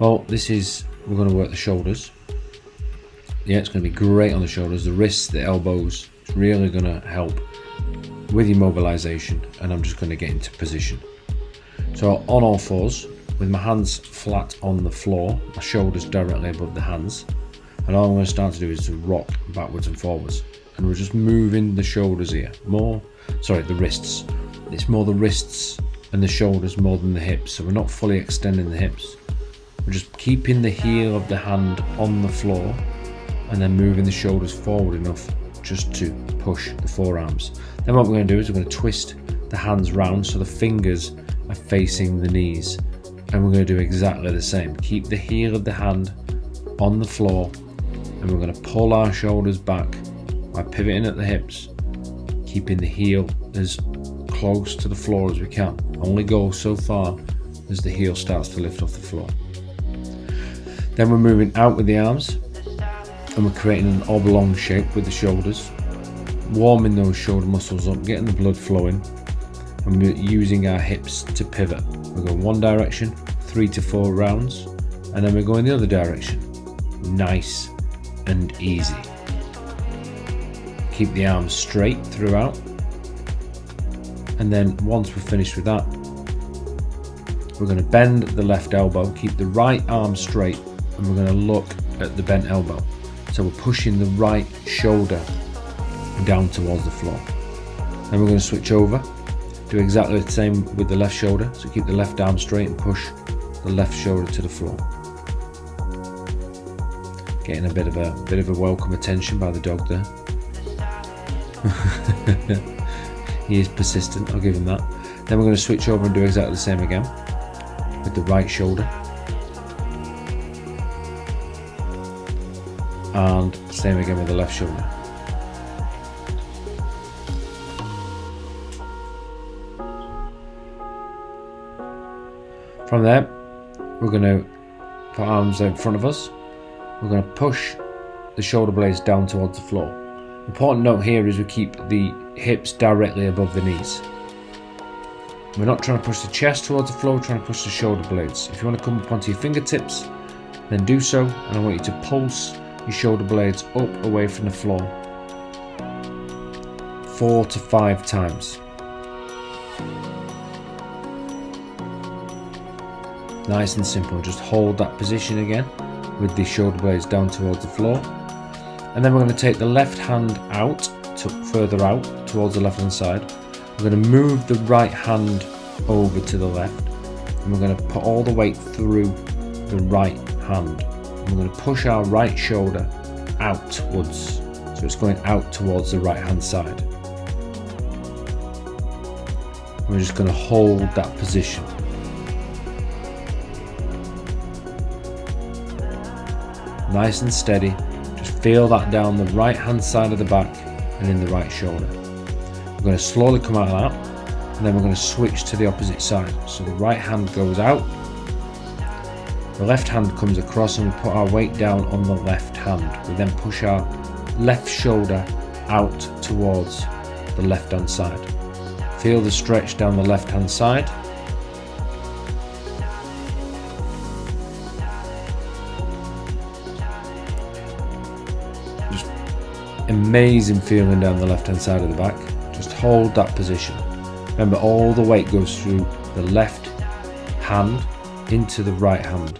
Well, we're going to work the shoulders. Yeah, it's going to be great on the shoulders, the wrists, the elbows. It's really going to help with your mobilization, and I'm just going to get into position. So on all fours, with my hands flat on the floor, my shoulders directly above the hands, and all I'm going to start to do is to rock backwards and forwards, and we're just moving the shoulders here, the wrists. It's more the wrists and the shoulders more than the hips, so we're not fully extending the hips. We're just keeping the heel of the hand on the floor and then moving the shoulders forward enough just to push the forearms. Then what we're going to do is we're going to twist the hands round so the fingers are facing the knees, and we're going to do exactly the same. Keep the heel of the hand on the floor, and we're going to pull our shoulders back by pivoting at the hips, keeping the heel as close to the floor as we can. Only go so far as the heel starts to lift off the floor. Then we're moving out with the arms, and we're creating an oblong shape with the shoulders, warming those shoulder muscles up, getting the blood flowing, and we're using our hips to pivot. We're going one direction, 3 to 4 rounds, and then we're going the other direction. Nice and easy. Keep the arms straight throughout, and then once we're finished with that, we're going to bend the left elbow, keep the right arm straight, and we're going to look at the bent elbow. So we're pushing the right shoulder down towards the floor. Then we're going to switch over, do exactly the same with the left shoulder. So keep the left arm straight and push the left shoulder to the floor. Getting a bit of a welcome attention by the dog there. He is persistent, I'll give him that. Then we're going to switch over and do exactly the same again with the right shoulder. And same again with the left shoulder. From there, we're going to put arms out in front of us. We're going to push the shoulder blades down towards the floor. Important note here is we keep the hips directly above the knees. We're not trying to push the chest towards the floor, we're trying to push the shoulder blades. If you want to come up onto your fingertips, then do so, and I want you to pulse your shoulder blades up away from the floor 4 to 5 times. Nice and simple. Just hold that position again with the shoulder blades down towards the floor, and then we're going to take the left hand out further out towards the left hand side. We're going to move the right hand over to the left, and we're going to put all the weight through the right hand. We're going to push our right shoulder outwards, so it's going out towards the right hand side. We're just going to hold that position. Nice and steady. Just feel that down the right hand side of the back and in the right shoulder. We're going to slowly come out of that, and then we're going to switch to the opposite side. So the right hand goes out, the left hand comes across, and we put our weight down on the left hand. We then push our left shoulder out towards the left hand side. Feel the stretch down the left hand side. Just amazing feeling down the left hand side of the back. Just hold that position. Remember, all the weight goes through the left hand into the right hand.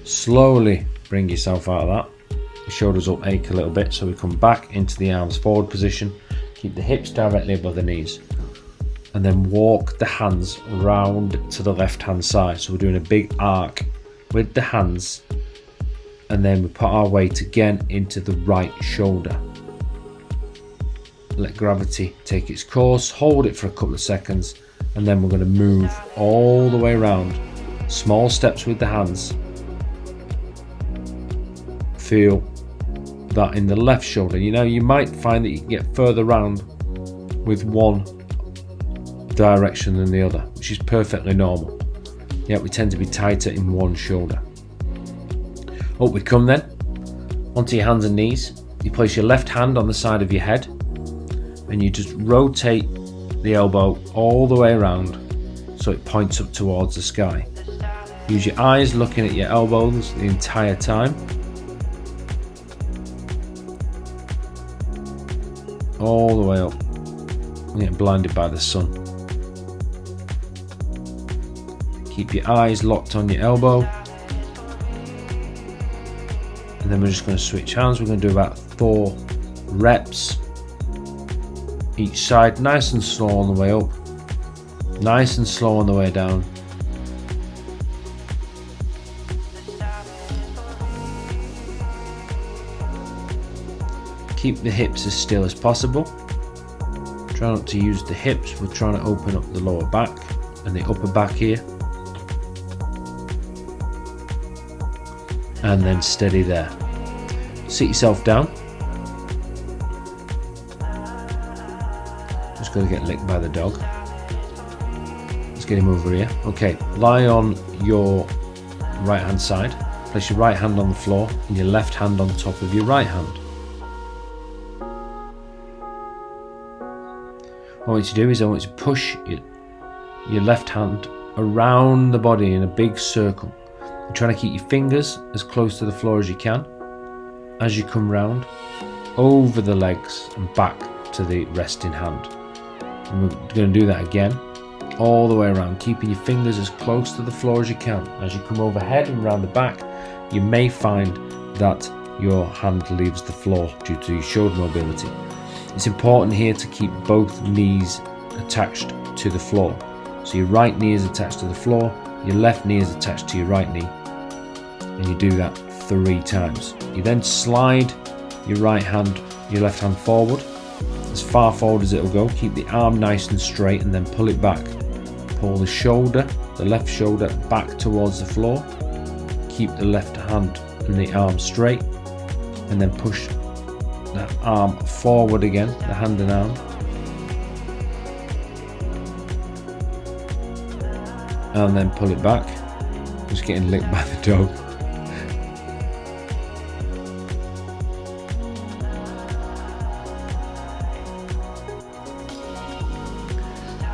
Slowly bring yourself out of that. The shoulders will ache a little bit, so we come back into the arms forward position. Keep the hips directly above the knees, and then walk the hands round to the left hand side. So we're doing a big arc with the hands, and then we put our weight again into the right shoulder. Let gravity take its course, hold it for a couple of seconds, and then we're going to move all the way around. Small steps with the hands. Feel that in the left shoulder. You know, you might find that you can get further round with one direction than the other, which is perfectly normal. Yet we tend to be tighter in one shoulder. Up we come then, onto your hands and knees. You place your left hand on the side of your head, and you just rotate the elbow all the way around, so it points up towards the sky. Use your eyes looking at your elbows the entire time. All the way up. I'm getting blinded by the sun. Keep your eyes locked on your elbow. And then we're just going to switch hands. We're going to do about 4 reps each side, nice and slow on the way up, nice and slow on the way down. Keep the hips as still as possible. Try not to use the hips, we're trying to open up the lower back and the upper back here. And then steady there. Sit yourself down. Just going to get licked by the dog. Let's get him over here. Okay, lie on your right hand side. Place your right hand on the floor and your left hand on top of your right hand. What I want you to do is I want you to push your left hand around the body in a big circle. You're trying to keep your fingers as close to the floor as you can as you come round over the legs and back to the resting hand. And we're going to do that again all the way around, keeping your fingers as close to the floor as you can. As you come overhead and round the back, you may find that your hand leaves the floor due to your shoulder mobility. It's important here to keep both knees attached to the floor. So your right knee is attached to the floor, your left knee is attached to your right knee, and you do that 3 times. You then slide your left hand forward, as far forward as it'll go. Keep the arm nice and straight and then pull it back. Pull the left shoulder back towards the floor. Keep the left hand and the arm straight, and then push that arm forward again, the hand and arm. And then pull it back. Just getting licked by the dog.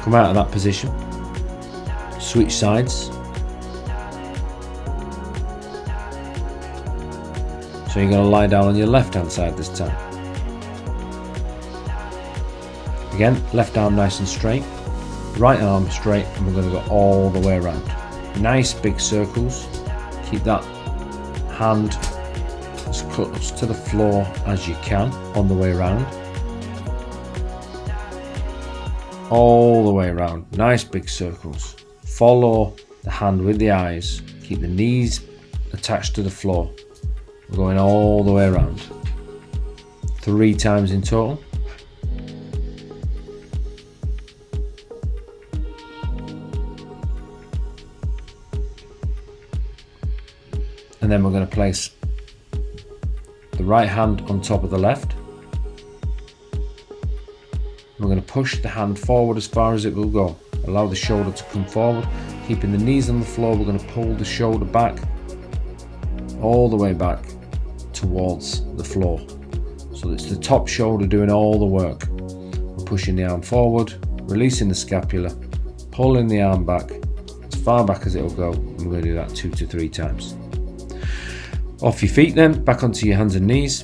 Come out of that position. Switch sides. So you're going to lie down on your left hand side this time. Again, left arm nice and straight, right arm straight, and we're going to go all the way around. Nice big circles. Keep that hand as close to the floor as you can on the way around. All the way around. Nice big circles. Follow the hand with the eyes. Keep the knees attached to the floor. We're going all the way around. 3 times in total. And then we're going to place the right hand on top of the left. We're going to push the hand forward as far as it will go. Allow the shoulder to come forward. Keeping the knees on the floor, we're going to pull the shoulder back, all the way back towards the floor. So it's the top shoulder doing all the work. We're pushing the arm forward, releasing the scapula, pulling the arm back as far back as it will go. And we're going to do that 2 to 3 times. Off your feet then, back onto your hands and knees.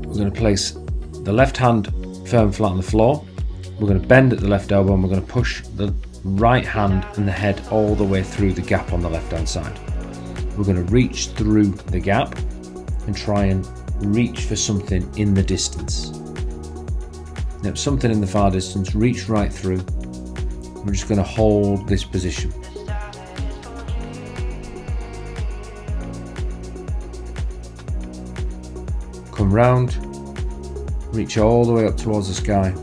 We're going to place the left hand firm flat on the floor. We're going to bend at the left elbow and we're going to push the right hand and the head all the way through the gap on the left hand side. We're going to reach through the gap and try and reach for something in the distance. Now, something in the far distance, reach right through. We're just going to hold this position. Come round, reach all the way up towards the sky.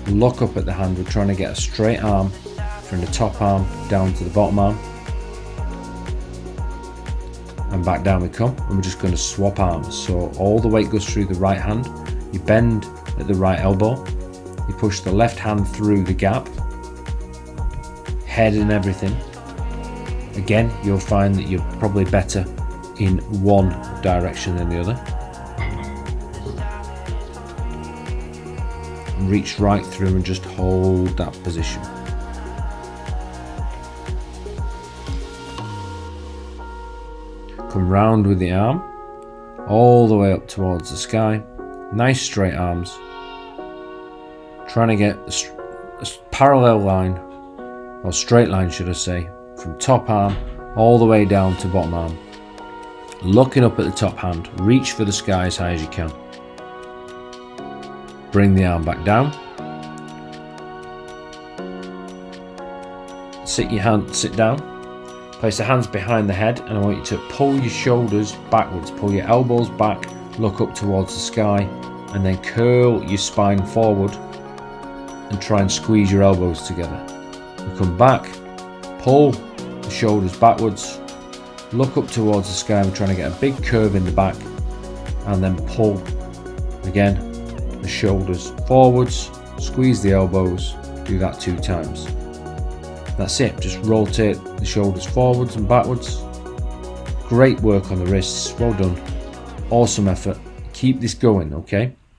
Look up at the hand. We're trying to get a straight arm from the top arm down to the bottom arm. And back down we come, and we're just going to swap arms. So all the weight goes through the right hand. You bend at the right elbow. You push the left hand through the gap. Head and everything. Again, you'll find that you're probably better in one direction than the other. reach right through and just hold that position. Come round with the arm all the way up towards the sky. Nice straight arms. Trying to get a parallel line, or straight line should I say, from top arm all the way down to bottom arm. Looking up at the top hand, reach for the sky as high as you can. Bring the arm back down. Sit down. Place the hands behind the head, and I want you to pull your shoulders backwards, pull your elbows back, look up towards the sky, and then curl your spine forward and try and squeeze your elbows together. You come back, pull the shoulders backwards, look up towards the sky. We're trying to get a big curve in the back, and then pull again the shoulders forwards, squeeze the elbows. Do that 2 times. That's it. Just rotate the shoulders forwards and backwards. Great work on the wrists. Well done. Awesome effort. Keep this going, okay?